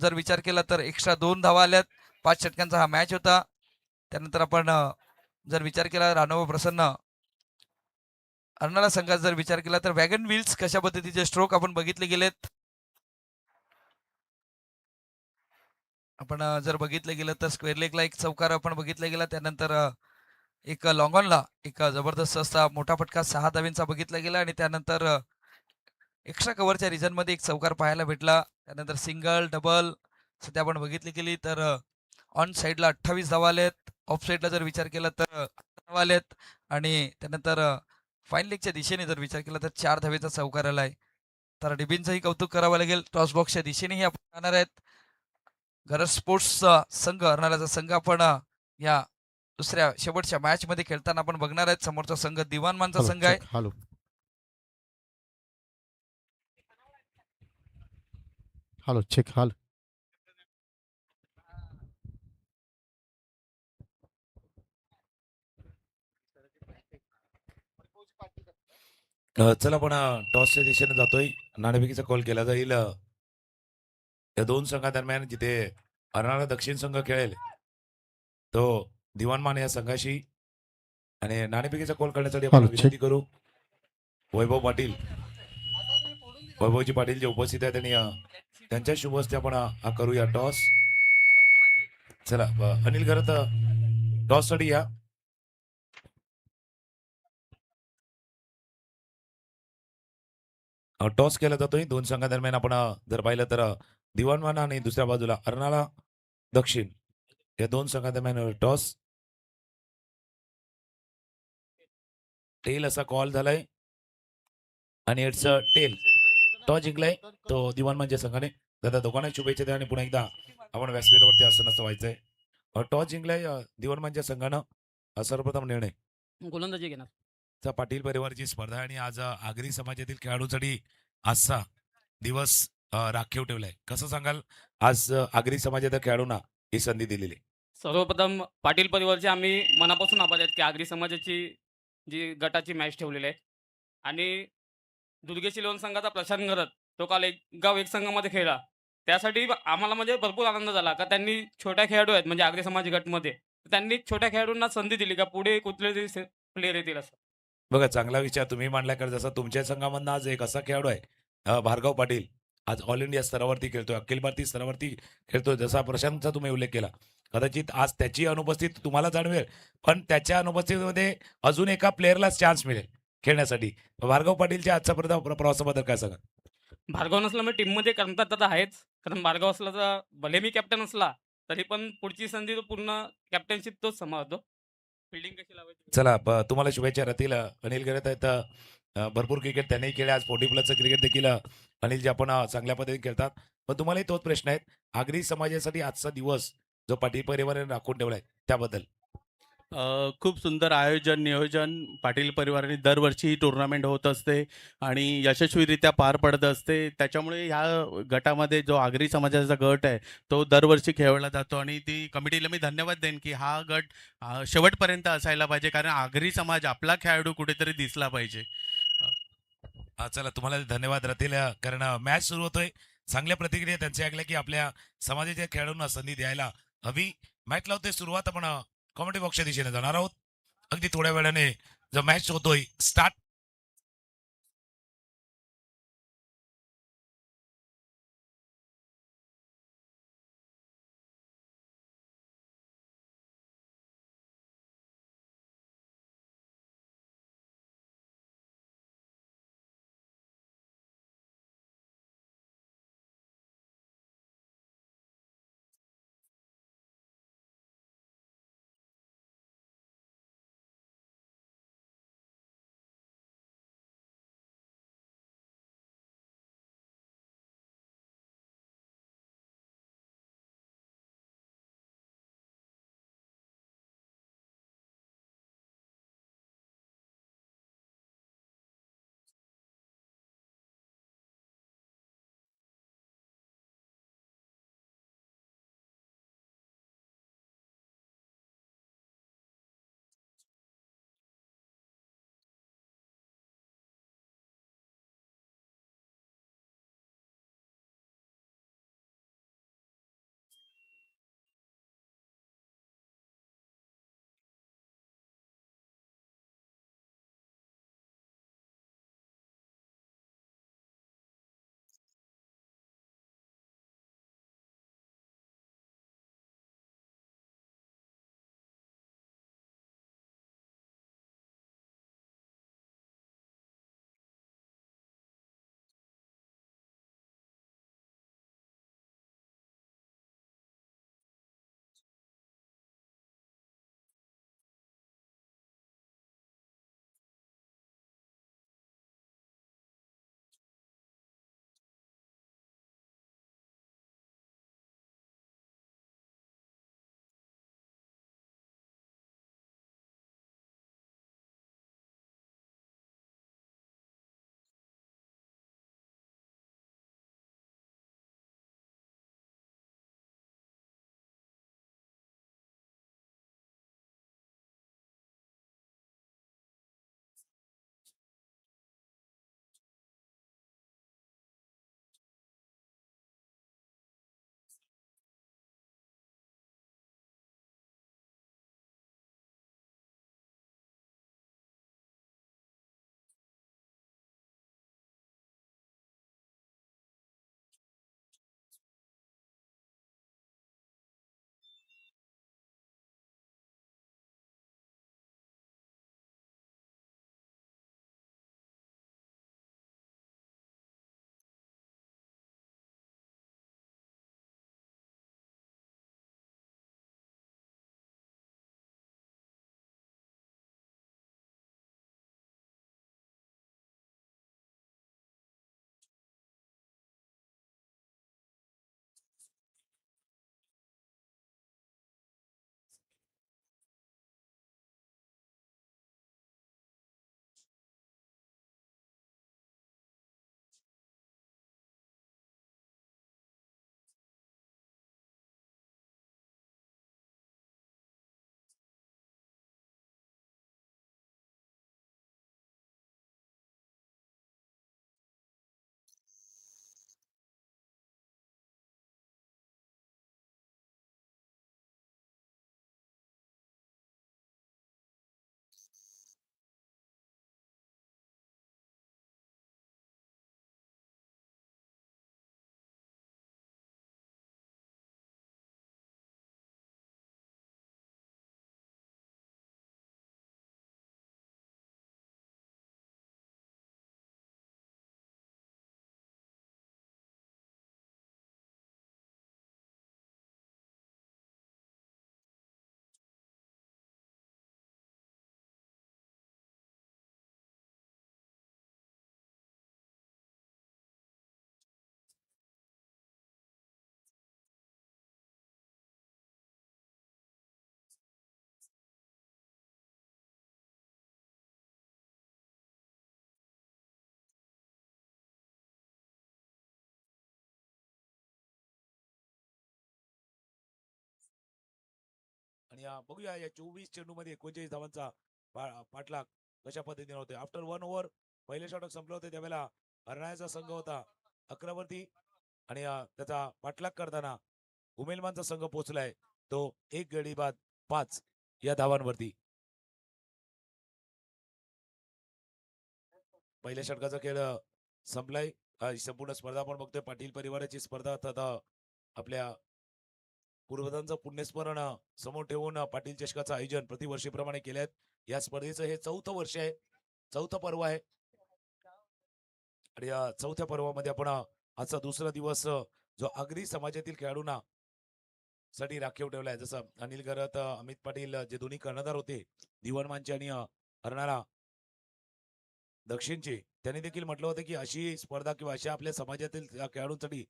जर विचार केला तर एक्स्ट्रा 2 धावा आल्यात. 5 षटकांचा हा मॅच होता. त्यानंतर आपण जर विचार केला राणव प्रसन्न अर्नाळा संघात जर विचार केला तर वॅगन व्हील्स कशा पद्धतीचे स्ट्रोक आपण बघितले गेलेत. आपण जर बघितलं गेलं तर स्क्वेअर लेगला एक चौकार आपण बघितला गेला. त्यानंतर एक लॉंग ऑनला एक जबरदस्त असा मोठा फटका 6 धावेंचा बघितला गेला आणि त्यानंतर एक्स्ट्रा कव्हरच्या रिझनमध्ये एक चौकार पाहायला भेटला. त्यानंतर सिंगल डबल सध्या आपण बघितली गेली तर ऑन साईडला 28 धावा आलेत. ऑफ साईडला जर विचार केला तर धावा आलेत आणि त्यानंतर फाईन लेगच्या दिशेने जर विचार केला तर 4 धावेचा चौकार आलाय. तर डिबिनचंही कौतुक करावं लागेल. टॉस बॉक्सच्या दिशेनेही आपण जाणार आहेत. गरज स्पोर्ट्सचा संघ अर्नाळ्याचा संघ आपण या दुसऱ्या शेवटच्या मॅच मध्ये खेळताना आपण बघणार आहेत. समोरचा संघ दिवाणमानचा संघ आहे. हॅलो हॅलो चेक हाल चला आपण टॉसच्या दिशेने जातोय. नाणेफेकीचा कॉल केला जाईल या दोन संघादरम्यान. जिथे अर्नाळा दक्षिण संघ खेळेल तो दिवाणमान या संघाशी आणि नाणेफेकीचा कॉल करण्यासाठी आपण विनंती करू वैभव पाटील. वैभवजी पाटील जे उपस्थित आहेत त्यांनी त्यांच्या शुभ हस्ते आपण हा करूया टॉस. चला अनिल घरात टॉस साठी या. टॉस केला जातोय दोन संघादरम्यान. आपण जर पाहिलं तर दिवाणमान आणि दुसऱ्या बाजूला अर्नाळा दक्षिण या दोन संघादरम्यान टॉस. टेल असा कॉल झालाय आणि इट्स टेल. टॉस जिंकलाय तो दिवाणमानच्या संघाने. दादा दोघांना शुभेच्छा द्या आणि पुन्हा एकदा आपण व्यासपीठावरती आसनस्थ व्हायचंय. टॉस जिंकलाय दिवाणमानच्या संघानं. सर्वप्रथम निर्णय गोलंदाजी घेणार. पाटील परिवाराची स्पर्धा आणि आज आगरी समाजातील खेळाडूंसाठी आजचा दिवस राखीव ठेवलाय. कसं सांगाल आज आगरी समाजातील खेळाडूंना ही संधी दिलेली? सर्वप्रथम पाटील परिवारचे आम्ही मनापासून आभारी आहेत की आगरी समाजाची जी गटाची मॅच ठेवलेली आहे आणि दुर्गेशी लोण संघाचा प्रशांत करत तो काल एक गाव एक संघामध्ये खेळला. त्यासाठी आम्हाला म्हणजे भरपूर आनंद झाला का त्यांनी छोट्या खेळाडू आहेत म्हणजे आगरी समाज गटमध्ये त्यांनी छोट्या खेळाडूंना संधी दिली का पुढे कुठले प्लेअर येतील असं. बघा चांगला विचार तुम्ही मांडला. कारण जसं तुमच्या संघामधनं आज एक असा खेळाडू आहे भार्गव पाटील आज ऑल इंडिया स्तरावरती खेळतोय, अखिल भारतीय स्तरावरती खेळतोय. जसा प्रशांतचा तुम्ही उल्लेख केला कदाचित आज त्याची अनुपस्थिती तुम्हाला जाणवेल पण त्याच्या अनुपस्थितीमध्ये अजून एका प्लेअरला चान्स मिळेल खेळण्यासाठी. भार्गव पाटीलच्या आजचा प्रवासाबद्दल काय सांगा? भार्गव नसला मग टीममध्ये करतात तर आहेच कारण भार्गव असला तर भले मी कॅप्टन असला तरी पण पुढची संधी तो पूर्ण कॅप्टनशिप तोच सांभाळतो. फिल्डिंग कशी लावायची. चला तुम्हाला शुभेच्छा राहतील. अनिल करत आहेत भरपूर क्रिकेट त्यांनीही केले. आज 40 प्लसचं क्रिकेट देखील अनिलजी आपण चांगल्या पद्धतीने खेळतात. पण तुम्हालाही तोच प्रश्न आहे. आगरी समाजासाठी आजचा दिवस जो पाटील परिवाराने राखून ठेवलाय त्याबद्दल? खूप सुंदर आयोजन, नियोजन पाटील परिवाराने दरवर्षी ही टुर्नामेंट होत असते आणि यशस्वीरित्या पार पडत असते. त्याच्यामुळे ह्या गटामध्ये जो आगरी समाजाचा गट आहे, तो दरवर्षी खेळवला जातो आणि ती कमिटीला मी धन्यवाद देईन, की हा गट शेवटपर्यंत असायला पाहिजे. कारण आगरी समाज, आपला खेळाडू कुठेतरी दिसला पाहिजे. अ, चला तुम्हाला धन्यवाद राहतील कारण मॅच सुरू होतोय. चांगल्या प्रतिक्रिया त्यांच्या ऐकल्या की आपल्या समाजाच्या खेळाडूंना संधी द्यायला हवी. मॅच लावतोय सुरुवात आपण कॉमेडी बॉक्सच्या दिशेने जाणार आहोत. अगदी थोड्या वेळाने जो मॅच होतोय स्टार्ट बघूया या 24 चेंडूमध्ये 39 धावांचा पाठलाग कशा पद्धतीने होते. आफ्टर 1 ओव्हर पहिले षटक संपले होते त्यावेळेला हरणाचा संघ होता 11 वरती आणि त्याचा पाठलाग करताना उमेलमानचा संघ पोहोचलाय तो 1 गडी बाद 5 या धावांवरती. पहिल्या षटकाचा खेळ संपलाय. संपूर्ण स्पर्धा आपण बघतोय पाटील परिवाराची स्पर्धा अर्थात आपल्या पूर्वजांचं पुण्यस्मरण समोर ठेवून पाटील चषकाचं आयोजन प्रतिवर्षीप्रमाणे केल्यात. या स्पर्धेचं हे 4थं वर्ष आहे, 4थं पर्व आहे आणि या 4थ्या पर्वामध्ये आपण आजचा दुसरा दिवस जो आगरी समाजातील खेळाडूंना साठी राखीव ठेवलाय. जसं अनिल गरत, अमित पाटील जे दोन्ही कर्णधार होते दिवाणमानचे आणि हरणारा दक्षिणचे, त्यांनी देखील म्हटलं होतं की अशी स्पर्धा किंवा अशा आपल्या समाजातील खेळाडूंसाठी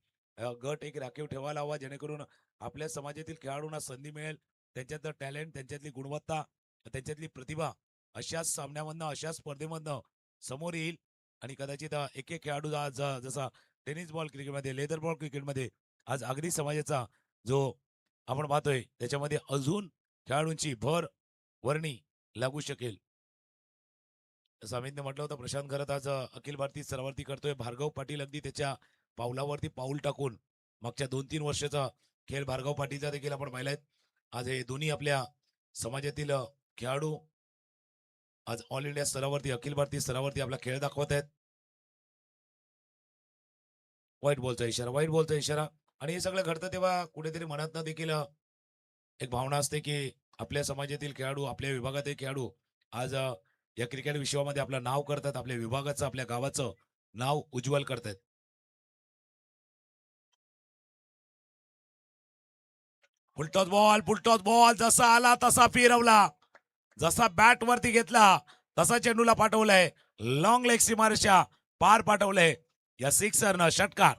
गट एक राखीव ठेवायला हवा जेणेकरून आपल्या समाजातील खेळाडूंना संधी मिळेल, त्यांच्यातलं टॅलेंट, त्यांच्यातली गुणवत्ता, त्यांच्यातली प्रतिभा अशाच सामन्यामधनं अशा स्पर्धेमधनं समोर येईल आणि कदाचित एक एक खेळाडू आज जसा टेनिस बॉल क्रिकेटमध्ये, लेदर बॉल क्रिकेटमध्ये आज आगरी समाजाचा जो आपण पाहतोय त्याच्यामध्ये अजून खेळाडूंची भर वर्णी लागू शकेल. जसं अमितने म्हटलं होतं प्रशांत घरत आज अखिल भारतीय स्तरावरती करतोय. भार्गव पाटील अगदी त्याच्या पावलावरती पाऊल टाकून मागच्या 2-3 वर्षाचा खेळ भार्गव पाटीलचा देखील आपण पाहिलाय. आज हे दोन्ही आपल्या समाजातील खेळाडू आज ऑल इंडिया स्तरावरती अखिल भारतीय स्तरावरती आपला खेळ दाखवत आहेत. व्हाईट बॉलचा इशारा, व्हाईट बॉलचा इशारा. आणि हे सगळं घडतं तेव्हा कुठेतरी मनातनं देखील एक भावना असते की आपल्या समाजातील खेळाडू, आपल्या विभागातील खेळाडू आज या क्रिकेट विश्वामध्ये आपलं नाव करतात, आपल्या विभागाचं, आपल्या गावाचं नाव उज्ज्वल करतात. फुलटॉस बॉल जसा आला तसा फिरवला, जसा बॅट वरती घेतला तसा चेंडूला पाठवलंय लॉंग लेग सीमारेषा पार पाठवलंय या सिक्सरनं षटकार.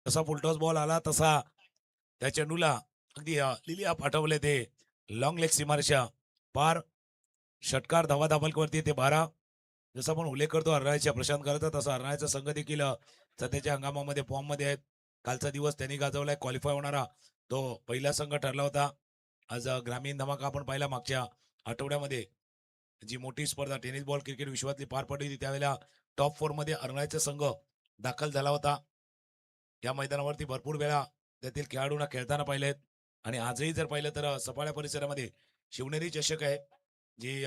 तसा फुलटॉस बॉल आला तसा त्या चेंडूला अगदी लिलिया पाठवले ते लॉंग लेग सीमारेषा पार षटकार. धावा धाबलवरती ते 12. जसं आपण उल्लेख करतो हरणाच्या प्रशांत करतात तसा हरणाचा संघ देखील सध्याच्या हंगामामध्ये फॉर्म मध्ये आहेत. कालचा दिवस त्यांनी गाजवलाय. क्वालिफाय होणारा तो पहिला संघ ठरला होता. आज ग्रामीण धमाका आपण पाहिला मागच्या आठवड्यामध्ये जी मोठी स्पर्धा टेनिस बॉल क्रिकेट विश्वातली पार पडली होती त्यावेळेला टॉप 4 मध्ये हरणाचा संघ दाखल झाला होता. या मैदानावरती भरपूर वेळा त्यातील खेळाडूंना खेळताना पाहिलेत आणि आजही जर पाहिलं तर सफाळ्या परिसरामध्ये शिवनेरी चषक आहे जी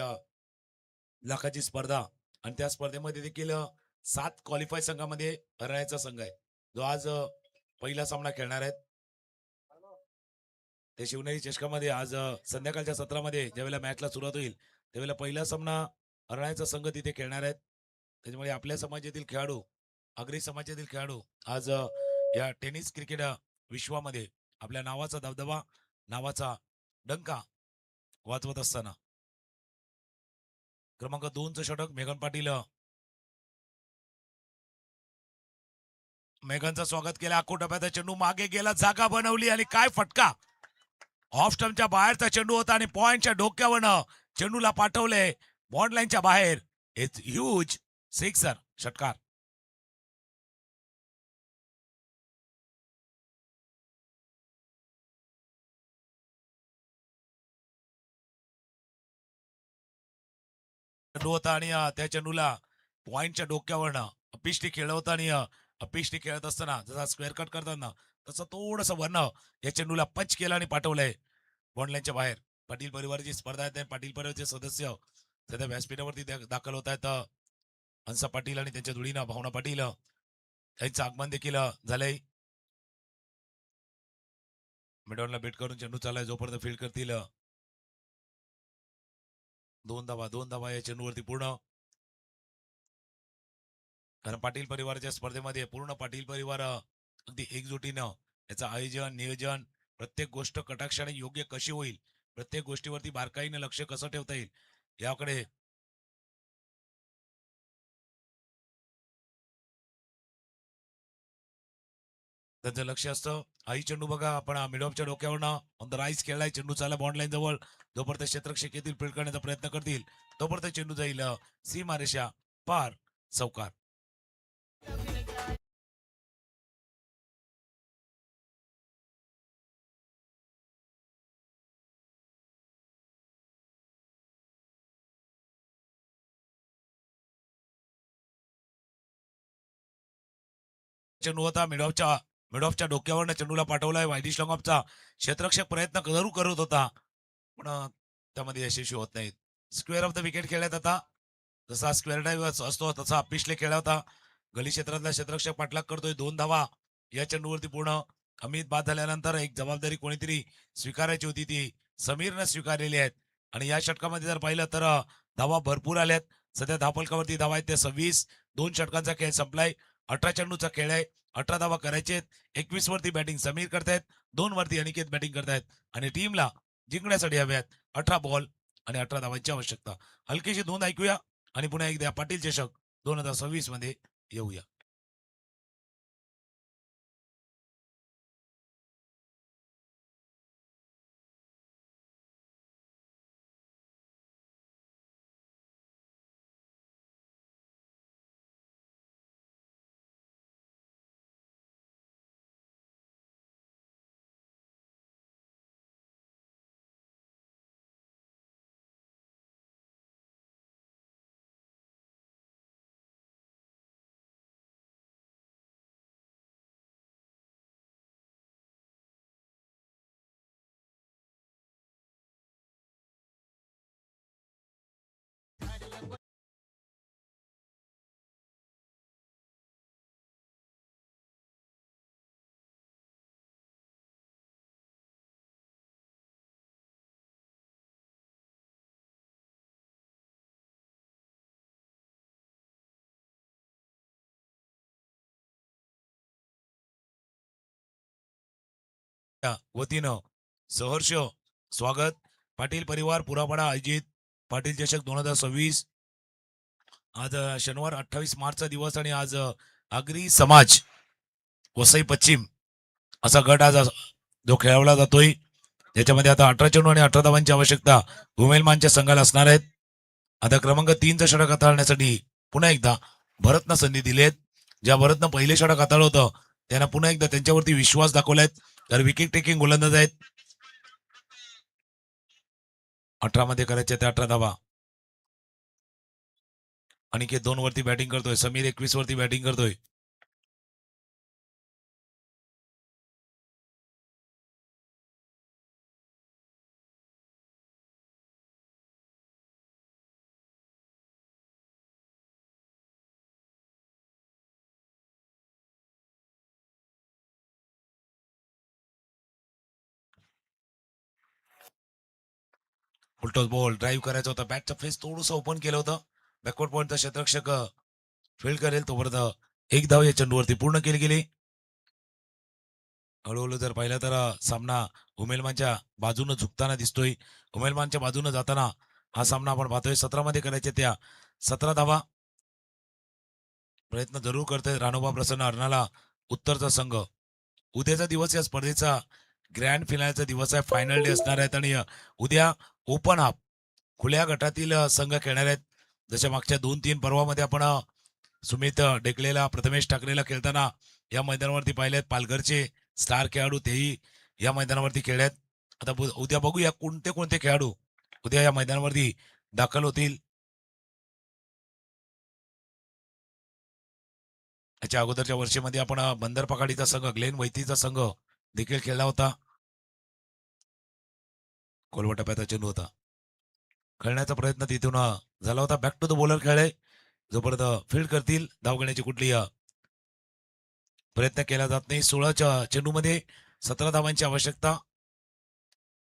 लाखाची स्पर्धा आणि त्या स्पर्धेमध्ये देखील 7 क्वालिफाय संघामध्ये हरण्याचा संघ आहे जो आज पहिला सामना खेळणार आहेत. ते शिवनेरी चषकामध्ये आज संध्याकाळच्या सत्रामध्ये ज्यावेळेला मॅचला सुरुवात होईल त्यावेळेला पहिला सामना हरण्याचा संघ तिथे खेळणार आहेत. त्याच्यामुळे आपल्या समाजातील खेळाडू, आगरी समाजातील खेळाडू आज या टेनिस क्रिकेट विश्वामध्ये आपल्या नावाचा दबदबा, नावाचा डंका वाजवत असताना क्रमांक 2चं षटक मेघन पाटील, मेघनचं स्वागत केलं. आखूट टप्प्याचा चेंडू मागे गेला, जागा बनवली आणि काय फटका. ऑफ स्टंपच्या बाहेरचा चेंडू होता आणि पॉइंटच्या डोक्यावरनं चेंडूला पाठवले बॉन्ड लाईनच्या बाहेर. इट्स ह्यूज सिक्सर षटकार. चेंडू होता आणि त्या चेंडूला पॉइंटच्या डोक्यावरनं अपिष्टी खेळवता आणि अपिष्टी खेळत असताना जसा स्क्वेअर कट करताना तसं थोडस वरनं या चेंडूला पंच केला आणि पाठवलंय बॉन्ड लाईनच्या बाहेर. पाटील परिवाराची स्पर्धा आहे. पाटील परिवाराचे सदस्य सध्या व्यासपीठावरती दाखल होत आहेत. हंसा पाटील आणि त्यांच्या जोडीनं भावना पाटील यांचं आगमन देखील झालंय. मिडॉनला बेट करून चेंडू चाललाय. जोपर्यंत फील्ड करतील 2 धावा या चेंडूवरती पूर्ण. कारण पाटील परिवाराच्या स्पर्धेमध्ये पूर्ण पाटील परिवार अगदी एकजुटीनं याचं आयोजन, नियोजन, प्रत्येक गोष्ट कटाक्षाने योग्य कशी होईल, प्रत्येक गोष्टीवरती बारकाईने लक्ष कसं ठेवता येईल याकडे त्यांचं लक्ष असतं. आई चेंडू बघा आपण मिडऑफच्या डोक्यावरनं ऑन द राईस खेळलाय. चेंडू चालला बॉन्ड लाईन जवळ. जोपर्यंत क्षेत्ररक्षक येतील फील्ड करण्याचा प्रयत्न करतील तोपर्यंत चेंडू जाईल सीमारेषा पार. चौकार. चेंडू होता मिडऑफच्या डोक्यावरनं चेंडूला पाठवलाय. वायडिश लॉंगऑफचा क्षेत्ररक्षक प्रयत्न जरूर करत होता पण त्यामध्ये यशस्वी होत नाहीत. स्क्वेअर ऑफ द विकेट खेळण्यात आता जसा स्क्वेअर ड्राईव्ह असतो तसा अपिशले खेळला होता. गली क्षेत्रातला क्षेत्ररक्षक पाठलाग करतोय. 2 धावा या चेंडूवरती पूर्ण. अमित बाद झाल्यानंतर एक जबाबदारी कोणीतरी स्वीकारायची होती ती समीरनं स्वीकारलेली आहेत आणि या षटकामध्ये जर पाहिलं तर धावा भरपूर आल्यात. सध्या धावफलकावरती धावा आहेत त्या 26. 2 षटकांचा खेळ संपलाय. 18 चेंडूचा खेळ आहे. 18 धावा करायचे. 21 वरती बॅटिंग समीर करतायत. 2 वरती अनिकेत बॅटिंग करतायत आणि टीमला जिंकण्यासाठी हव्यात 18 बॉल आणि 18 धावांची आवश्यकता. हलकीशी नोंद ऐकूया आणि पुन्हा एकदा पाटील चषक 2026 मध्ये येऊया. त्या वतीनं सहर्ष स्वागत. पाटील परिवार पुरापाडा आयोजित पाटील चषक 2026. आज शनिवार 28 मार्चचा दिवस आणि आज आगरी समाज वसई पश्चिम असा गट आज जो खेळवला जातोय ज्याच्यामध्ये आता 18 चेंडू आणि 18 धावांची आवश्यकता उमेलमानच्या संघाला असणार आहेत. आता क्रमांक 3चं षटक हाताळण्यासाठी पुन्हा एकदा भरतनं संधी दिलीत. ज्या भरतनं पहिले षटक हाताळलं होतं त्यांना पुन्हा एकदा त्यांच्यावरती विश्वास दाखवलाय. तर विकेट टेकिंग गोलंदाज आहेत. 18 मध्ये करायचे ते 18 धावा. अनिकेत 2 वरती बॅटिंग करतोय. समीर 21 वरती बॅटिंग करतोय. उलटोच बॉल ड्राईव्ह करायचा होता. बॅटचा फेस थोडंसं ओपन केलं होतं. बॅकवर्ड पॉईंटचा क्षेत्ररक्षक फील्ड करेल तोपर्यंत एक धाव या चेंडूवरती पूर्ण केली गेली. हळूहळू जर पाहिलं तर सामना उमेलमानच्या बाजूनं झुकताना दिसतोय. उमेलमानच्या बाजूनं जाताना हा सामना आपण पाहतोय. 17 मध्ये करायचे त्या 17 धावा. प्रयत्न जरूर करतोय रानोबा प्रसन्न अर्नाला उत्तरचा संघ. उद्याचा दिवस या स्पर्धेचा ग्रँड फिनालचा दिवस आहे. फायनल डे असणार आहेत आणि उद्या ओपन हाफ खुल्या गटातील संघ खेळणार आहेत. जशा मागच्या 2-3 पर्वामध्ये आपण सुमित डेकलेला प्रथमेश ठाकरेला खेळताना या मैदानावरती पाहिलेत. पालघरचे स्टार खेळाडू तेही या मैदानावरती खेळलेत. आता उद्या बघूया कोणते कोणते खेळाडू उद्या या मैदानावरती दाखल होतील. याच्या अगोदरच्या वर्षीमध्ये आपण बंदर पकाडीचा संघ ग्लेन वैतीचा संघ देखील खेळला होता. कोलवटप्याचा चेंडू होता. खेळण्याचा प्रयत्न तिथून झाला होता. बॅक टू द बॉलर खेळले. जोपर्यंत फील्ड करतील धाव घेण्याची कुठली प्रयत्न केला जात नाही. 16च्या चेंडूमध्ये 17 धावांची आवश्यकता.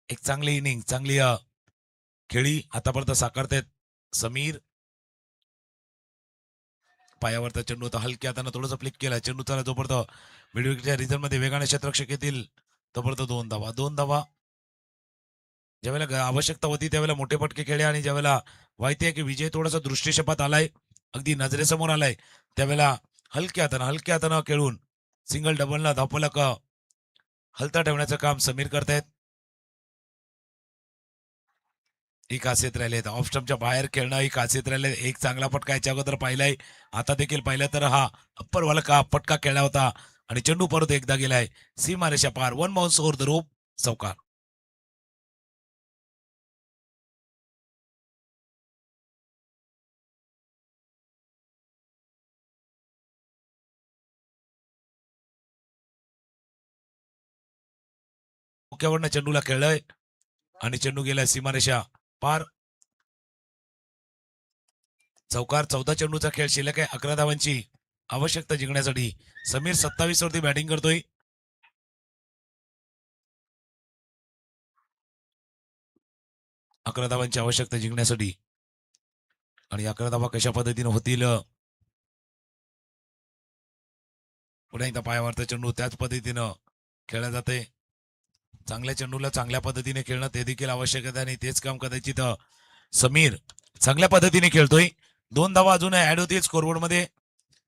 एक चांगली इनिंग चांगली खेळी आतापर्यंत साकारतायत समीर. पायावरचा चेंडू होता. हलक्या हातानं थोडंसं फ्लिक केला. चेंडू चाला जोपर्यंत मिडविकेटच्या रिझल्ट मध्ये वेगाने क्षेत्ररक्षक येतील तोपर्यंत 2 धावा. 2 धावा ज्यावेळेला आवश्यकता होती त्यावेळेला मोठे पटके खेळले आणि ज्यावेळेला माहिती की विजय थोडासा दृष्टीक्षेपात आलाय अगदी नजरेसमोर आलाय त्यावेळेला हलक्या हातानं खेळून सिंगल डबलनं धावफलक हलता ठेवण्याचं काम समीर करतायत. ही खासियत राहिली ऑफ स्टंपच्या बाहेर खेळणं ही खासियत राहिले. एक चांगला फटका याच्या अगोदर पाहिलाय, आता देखील पाहिलं तर हा अप्पर वाला का फटका खेळला होता आणि चेंडू परत एकदा गेलाय सीमारेषा पार. 1 बाउन्स ओव्हर द रोप, चौकार. डोक्यावरनं चेंडूला खेळलंय आणि चेंडू गेलाय सीमारेषा पार, चौकार. 14 चेंडूचा खेळ शिल्लक आहे. 11 धावांची आवश्यकता जिंकण्यासाठी. समीर 27 वरती बॅटिंग करतोय. अकरा धावांची आवश्यकता जिंकण्यासाठी आणि 11 धावा कशा पद्धतीने होतील. पुन्हा एकदा पायावरचा चेंडू त्याच पद्धतीनं खेळला जाते. चांगल्या चेंडूला चांगल्या पद्धतीने खेळणं ते देखील आवश्यक आहे आणि तेच काम कदाचित समीर चांगल्या पद्धतीने खेळतोय. 2 धावा अजून ऍड होतील स्कोरबोर्ड मध्ये.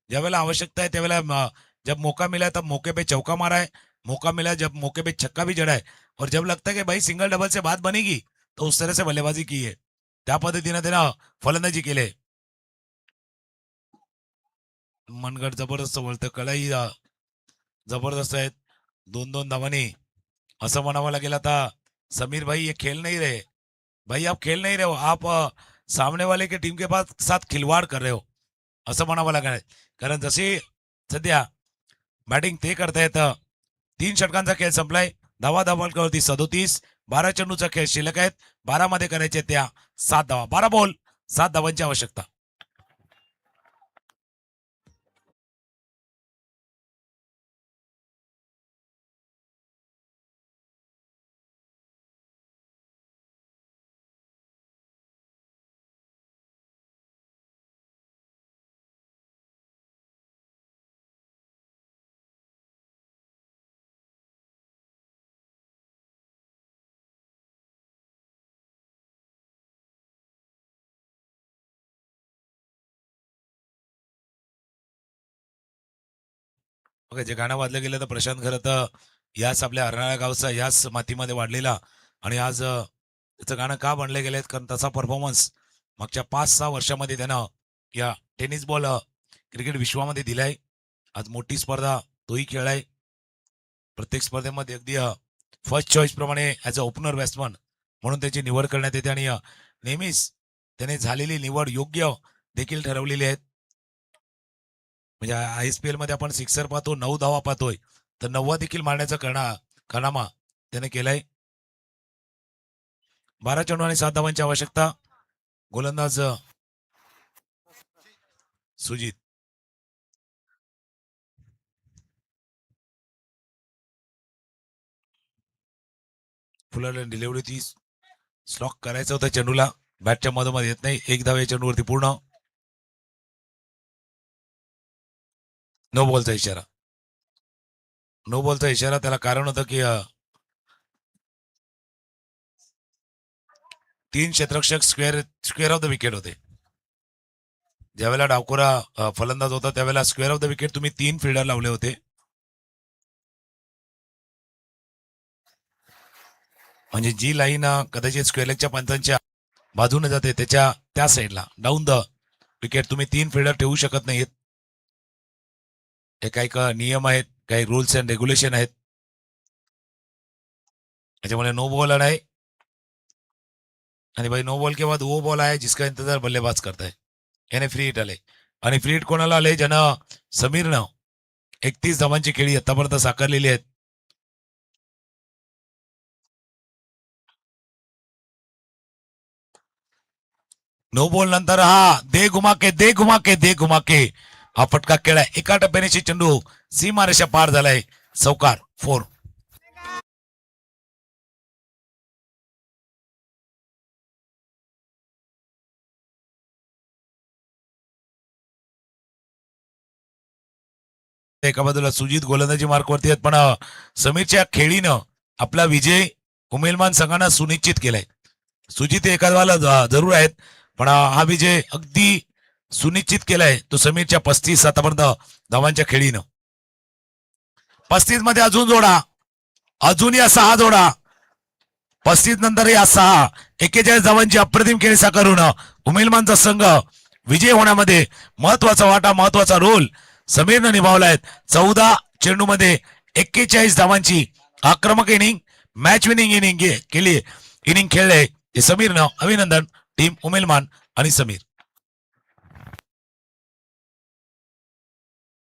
ज्यावेळेला आवश्यकता है त्यावेळेला जब मौका मिला तब मौके पे चौका मारा है, मौका मिला जब मौके पे छक्का भी जड़ा है, और जब लगता है कि भाई सिंगल डबल से बात बनेगी तो उस तरह से बल्लेबाजी की है. त्या पद्धतीने त्यानं फलंदाजी केले. मनगट जबरदस्त वळतं, कळाई जबरदस्त आहेत. 2-2 धावांनी असं म्हणावं लागेल आता. समीर भाई ये खेल नहीं रहे भाई, आप खेल नहीं रहे हो, आप सामने वाले के टीम के साथ खिलवाड़ कर रहे हो असं म्हणावं लागेल. कारण जसे सध्या बॅटिंग ते करतायत. 3 षटकांचा खेळ संपलाय. धावा धावफलकावरती 37. 12 चेंडूचा खेळ शिल्लक आहेत. 12 मध्ये करायचे त्या 7 धावा. 12 बॉल 7 धावांची आवश्यकता. ओके, जे गाणं वाजलं गेलं तर प्रशांत खरं तर याच आपल्या अर्नाळा गावचा याच मातीमध्ये वाढलेला आणि आज त्याचं गाणं का बनले गेले कारण तसा परफॉर्मन्स मागच्या 5-6 वर्षामध्ये त्यानं या टेनिस बॉल क्रिकेट विश्वामध्ये दिलाय. आज मोठी स्पर्धा तोही खेळलाय. प्रत्येक स्पर्धेमध्ये अगदी फर्स्ट चॉईस प्रमाणे ऍज अ ओपनर बॅट्समन म्हणून त्याची निवड करण्यात येते आणि नेहमीच त्याने झालेली निवड योग्य देखील ठरवलेली आहेत. म्हणजे ISPL मध्ये आपण सिक्सर पाहतो, 9 धावा पाहतोय, तर 9 देखील मारण्याचा कारनामा त्याने केलाय. 12 चेंडू आणि 7 धावांची आवश्यकता. गोलंदाज सुजित. फुलाला डिलिव्हरी ती स्लॉक करायचं होतं चेंडूला, बॅटच्या मधोमध येत नाही. 1 धाव या चेंडूवरती पूर्ण. नो बॉलचा इशारा. नो बॉलचा इशारा त्याला कारण होतं की 3 क्षेत्ररक्षक स्क्वेअर ऑफ द विकेट होते. ज्यावेळेला डावखोरा फलंदाज होता त्यावेळेला स्क्वेअर ऑफ द विकेट तुम्ही 3 फिल्डर लावले होते. म्हणजे जी लाईन कदाचित स्क्वेअर लेगच्या पंचांच्या बाजूने जाते त्याच्या त्या साईडला डाऊन द विकेट तुम्ही 3 फिल्डर ठेवू शकत नाहीत. हे काही नियम आहेत, काही रूल्स अँड रेग्युलेशन आहेत. त्याच्यामुळे नो बॉल आहे आणि भाई नो बॉल के बाद वो बॉल आहे जिसका इंतजार बल्लेबाज करताय. याने फ्री हिट आले आणि फ्री हिट कोणाला आले ज्यानं समीरनं 31 धावांची खेळी आतापर्यंत साकारलेली आहेत. नो बॉल नंतर हा दे घुमा के हा फटका खेळाय. एका टप्प्याने चेंडू सीमारेषा पार झालाय. चौकार 4. एका बाजूला सुजित गोलंदाजी मार्कवरती आहेत पण समीरच्या खेळीनं आपला विजय उमेलमान संघानं सुनिश्चित केलाय. सुजित एखाद्याला जरूर आहेत पण हा विजय अगदी सुनिश्चित केलाय तो समीरच्या 35 आतापर्यंत धावांच्या खेळीनं. 35 मध्ये अजून जोडा, अजून या 6 जोडा. 35 नंतर या 6, 41 धावांची अप्रतिम खेळी साकारून उमेलमानचा संघ विजय होण्यामध्ये महत्वाचा वाटा, महत्वाचा रोल समीरनं निभावलाय. 14 चेंडूमध्ये 41 धावांची आक्रमक इनिंग, मॅच विनिंग इनिंग केली, इनिंग खेळले समीरनं. अभिनंदन टीम उमेलमान आणि समीर.